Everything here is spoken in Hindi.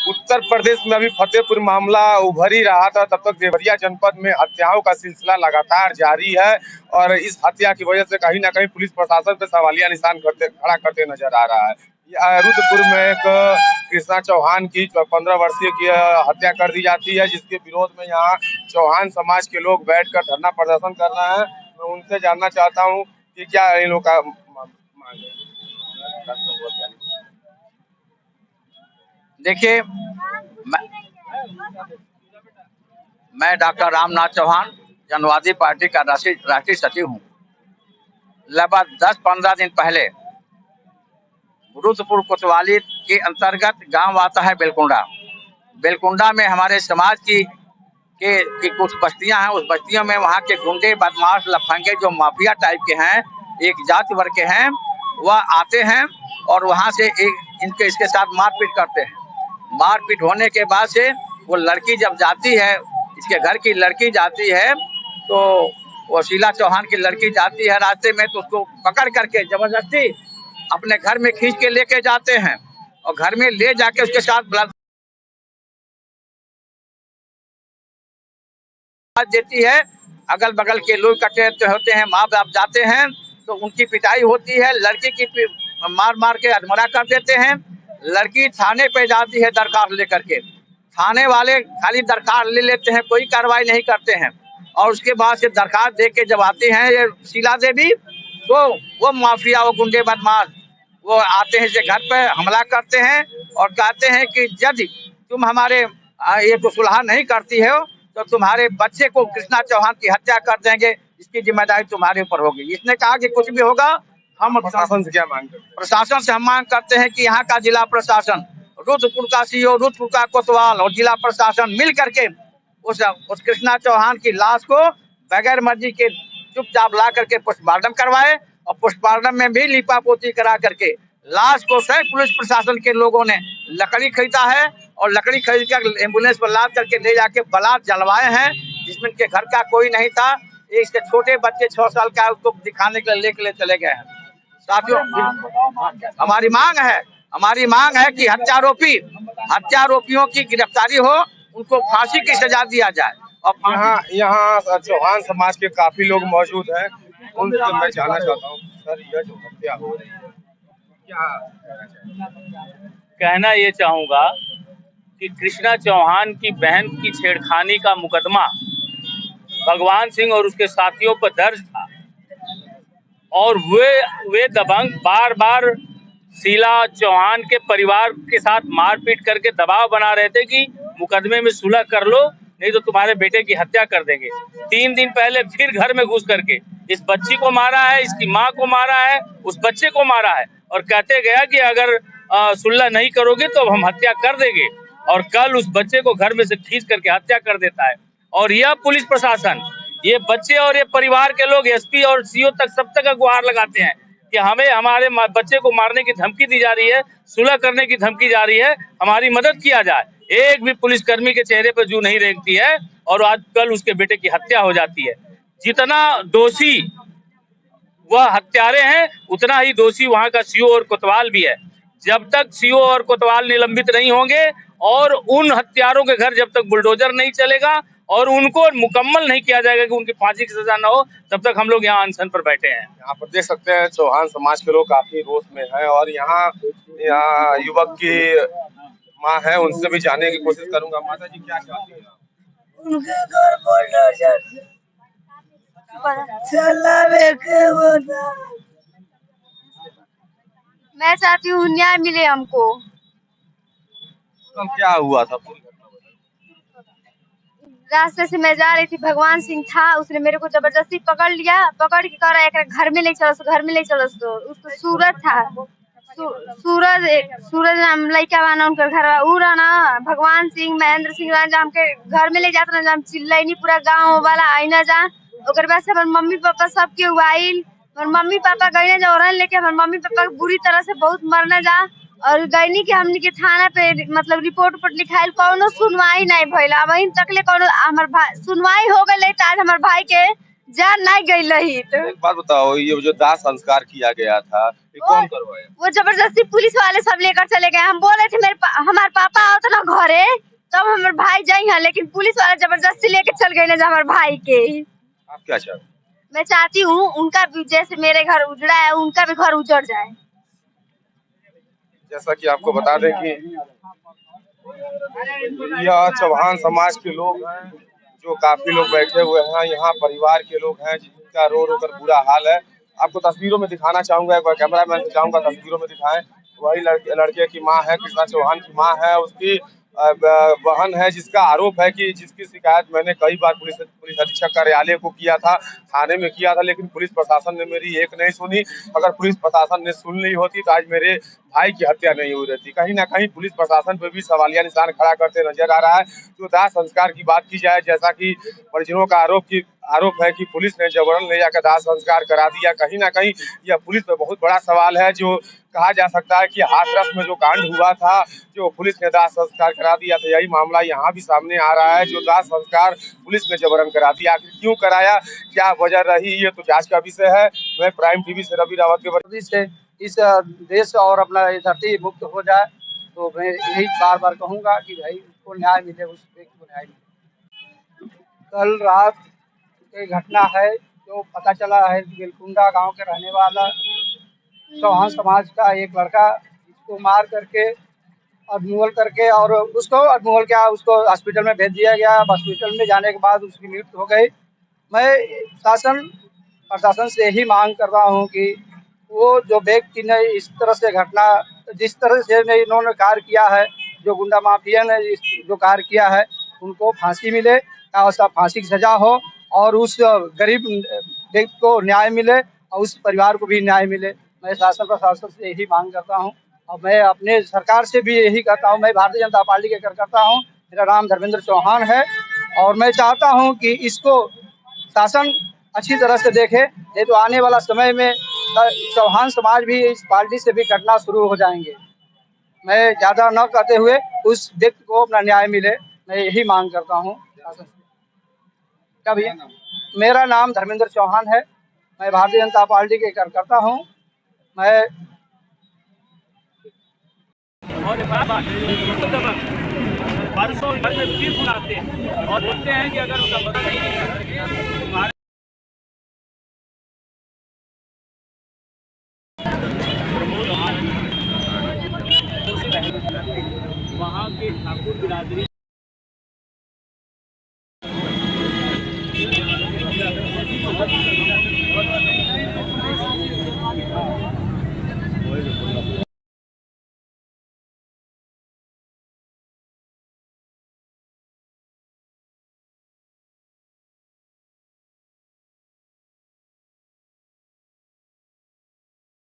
उत्तर प्रदेश में अभी फतेहपुर मामला उभर ही रहा था, तब तक देवरिया जनपद में हत्याओं का सिलसिला लगातार जारी है और इस हत्या की वजह से कहीं ना कहीं पुलिस प्रशासन पे सवालिया निशान खड़ा करते नजर आ रहा है। रुद्रपुर में एक कृष्णा चौहान की 15 वर्षीय की हत्या कर दी जाती है, जिसके विरोध में यहाँ चौहान समाज के लोग बैठकर धरना प्रदर्शन कर रहे हैं। मैं उनसे जानना चाहता हूँ कि क्या इन लोग का मांग है। देखिए, मैं डॉक्टर रामनाथ चौहान जनवादी पार्टी का राष्ट्रीय सचिव हूँ। लगभग 10-15 दिन पहले रुद्रपुर कोतवाली के अंतर्गत गांव आता है बेलकुंडा। बेलकुंडा में हमारे समाज की कुछ बस्तियां हैं। उस बस्तियों में वहाँ के गुंडे, बदमाश, लफंगे जो माफिया टाइप के हैं, एक जाति वर्ग के हैं, वह आते हैं और वहाँ से इसके साथ मारपीट करते हैं। मारपीट होने के बाद से वो लड़की जब जाती है, इसके घर की लड़की जाती है, तो वो शीला चौहान की लड़की जाती है रास्ते में, तो उसको पकड़ करके जबरदस्ती अपने घर में खींच के लेके जाते हैं और घर में ले जाके उसके साथ देती है। अगल बगल के लोग इकट्ठे होते हैं, माँ बाप जाते हैं तो उनकी पिटाई होती है। लड़की की मार के अधमरा कर देते हैं। लड़की थाने पे जाती है दरखास्त लेकर के। थाने वाले खाली दरखास्त ले लेते हैं, कोई कार्रवाई नहीं करते हैं। और उसके बाद से दरखास्त दे के जब आती हैं ये शीला देवी, तो वो माफिया, वो गुंडे, बदमाश वो आते हैं, घर पे हमला करते हैं और कहते हैं कि यदि तुम हमारे ये तो सुलह नहीं करती हो तो तुम्हारे बच्चे को कृष्णा चौहान की हत्या कर देंगे, इसकी जिम्मेदारी तुम्हारे ऊपर होगी। इसने कहा कि कुछ भी होगा, हम प्रशासन से क्या मांग करते हैं? प्रशासन से हम मांग करते हैं कि यहाँ का जिला प्रशासन, रुद्रपुर का सीओ, रुद्रपुर का कोतवाल और जिला प्रशासन मिल करके उस कृष्णा चौहान की लाश को बगैर मर्जी के चुपचाप ला करके पोस्टमार्टम करवाए और पोस्टमार्टम में भी लिपा पोती करा करके लाश को स्वयं पुलिस प्रशासन के लोगों ने लकड़ी खरीदा है और लकड़ी खरीद कर एम्बुलेंस पर लाद करके ले जाके बलात जलवाए हैं, जिसमें इनके घर का कोई नहीं था। इसके छोटे बच्चे 6 साल का, उसको दिखाने के लिए लेके चले गए हैं। साथियों, हमारी मांग है कि हत्यारोपियों की गिरफ्तारी हो, उनको फांसी की सजा दिया जाए। और यहाँ चौहान समाज के काफी लोग मौजूद हैं, उनसे मैं जानना चाहता हूँ, सर यह जो हत्या हो रही है क्या कहना ये चाहूंगा कि कृष्णा चौहान की बहन की छेड़खानी का मुकदमा भगवान सिंह और उसके साथियों पर दर्ज था और वे दबंग बार बार शीला चौहान के परिवार के साथ मारपीट करके दबाव बना रहे थे कि मुकदमे में सुलह कर लो, नहीं तो तुम्हारे बेटे की हत्या कर देंगे। 3 दिन पहले फिर घर में घुस करके इस बच्ची को मारा है, इसकी माँ को मारा है, उस बच्चे को मारा है और कहते गया कि अगर सुलह नहीं करोगे तो हम हत्या कर देंगे। और कल उस बच्चे को घर में से खींच करके हत्या कर देता है। और यह पुलिस प्रशासन, ये बच्चे और ये परिवार के लोग एसपी और सीओ तक सब तक गुहार लगाते हैं कि हमें हमारे बच्चे को मारने की धमकी दी जा रही है, सुलह करने की धमकी जा रही है, हमारी मदद किया जाए। एक भी पुलिसकर्मी के चेहरे पर जू नहीं रेंगती है और आज कल उसके बेटे की हत्या हो जाती है। जितना दोषी वह हत्यारे हैं, उतना ही दोषी वहां का सीओ और कोतवाल भी है। जब तक सीओ और कोतवाल निलंबित नहीं होंगे और उन हत्यारों के घर जब तक बुलडोजर नहीं चलेगा और उनको मुकम्मल नहीं किया जाएगा कि उनकी फांसी की सजा न हो, तब तक हम लोग यहाँ अनशन पर बैठे हैं। यहाँ पर देख सकते हैं चौहान समाज के लोग काफी रोष में है और यहाँ युवक की माँ है, उनसे भी जानने की कोशिश करूंगा। माता जी क्या चाहती हैं? उनके घर बुलडोजर चलावे के बोला। मैं चाहती हूँ न्याय मिले हमको। कल क्या हुआ था? रास्ते से मैं जा रही थी, भगवान सिंह था, उसने मेरे को जबरदस्ती पकड़ लिया, पकड़ के कह रहा है घर में ले चलो, तो उसको सूरज था, सूरज नाम लड़का बना उनका घर उड़ा ना, भगवान सिंह, महेंद्र सिंह राम के घर में ले जाता ना, चिल्लैनी पूरा गाँव वाला आई ना जा। ओकर बाद से हमारे मम्मी पापा सबके उबाइल, हमारे मम्मी पापा गए जा और लेके हमारे मम्मी पापा बुरी तरह से बहुत मरना जा और गईनी के हमनी के थाना पे मतलब रिपोर्ट पर लिखाइल, कोनो सुनवाई नहीं भइला। वहीं तकले कोनो हमर भाई सुनवाई हो गई, आज हमारे भाई के जान नहीं गई रही। तो एक बात बताओ, ये जो दाह संस्कार किया गया था, ये कौन करवाया? वो जबरदस्ती पुलिस वाले सब लेकर चले गए। हम बोले थे हमार पापा आओ ना घरे तब हमारे भाई जाई है, लेकिन पुलिस वाला जबरदस्ती लेके चल गए ना हमारे भाई के। आप क्या चाहते हैं? मैं चाहती हूँ उनका भी, जैसे मेरे घर उजड़ा है उनका भी घर उजड़ जाए। जैसा कि आपको बता दें कि यह चौहान समाज के लोग हैं, जो काफी लोग बैठे हुए हैं, यहाँ परिवार के लोग हैं जिनका रो रो कर बुरा हाल है। आपको तस्वीरों में दिखाना चाहूंगा, एक बार कैमरा मैन से चाहूंगा तस्वीरों में दिखाएं। वही लड़के की माँ है, कृष्णा चौहान की माँ है, उसकी बहन है, जिसका आरोप है कि जिसकी शिकायत मैंने कई बार पुलिस अधीक्षक कार्यालय को किया था, थाने में किया था, लेकिन पुलिस प्रशासन ने मेरी एक नहीं सुनी। अगर पुलिस प्रशासन ने सुन ली होती तो आज मेरे भाई की हत्या नहीं हुई रहती। कहीं ना कहीं पुलिस प्रशासन पर भी सवालिया निशान खड़ा करते नजर आ रहा है। जो दाह संस्कार की बात की जाए, जैसा कि परिजनों का आरोप है कि पुलिस ने जबरन ले जाकर दाह संस्कार करा दिया। कहीं ना कहीं यह पुलिस पर बहुत बड़ा सवाल है। जो कहा जा सकता है कि हाथरस में जो कांड हुआ था, जो पुलिस ने दाह संस्कार करा दिया था, यही मामला यहाँ भी सामने आ रहा है। जो दाह संस्कार पुलिस ने जबरन करा दिया, आखिर क्यों कराया, क्या वजह रही, ये तो जांच का विषय है। मैं प्राइम टीवी से रवि रावत के से इस देश और अपना ये धरती मुक्त हो जाए, तो मैं यही बार बार कहूँगा कि भाई उसको न्याय मिले, उस व्यक्ति को न्याय मिले। कल रात एक घटना है जो पता चला है, गिलकुंडा गांव के रहने वाला चौहान समाज का एक लड़का, जिसको मार करके अग्निवल करके और उसको अग्निवल क्या उसको हॉस्पिटल में भेज दिया गया। हॉस्पिटल में जाने के बाद उसकी मृत्यु हो गई। मैं प्रशासन से यही मांग कर रहा हूँ कि वो जो व्यक्ति ने इस तरह से घटना, जिस तरह से इन्होंने कार्य किया है, जो गुंडा माफिया ने जो कार्य किया है, उनको फांसी मिले, फांसी की सजा हो और उस गरीब व्यक्ति को न्याय मिले और उस परिवार को भी न्याय मिले। मैं शासन प्रशासन से यही मांग करता हूँ और मैं अपने सरकार से भी यही कहता हूँ। मैं भारतीय जनता पार्टी के कार्यकर्ता हूँ, मेरा नाम धर्मेंद्र चौहान है और मैं चाहता हूँ कि इसको शासन अच्छी तरह से देखे, नहीं तो आने वाला समय में चौहान समाज भी इस पार्टी से भी कटना शुरू हो जाएंगे। मैं ज़्यादा न कहते हुए उस व्यक्ति को अपना न्याय मिले, मैं यही मांग करता हूँ शासन से। क्या भैया? मेरा नाम धर्मेंद्र चौहान है, मैं भारतीय जनता पार्टी के कार्यकर्ता हूँ। मैं बारिशों में फिर बुलाते हैं और बोलते हैं कि अगर उसका पता नहीं वहाँ के ठाकुर बिरादरी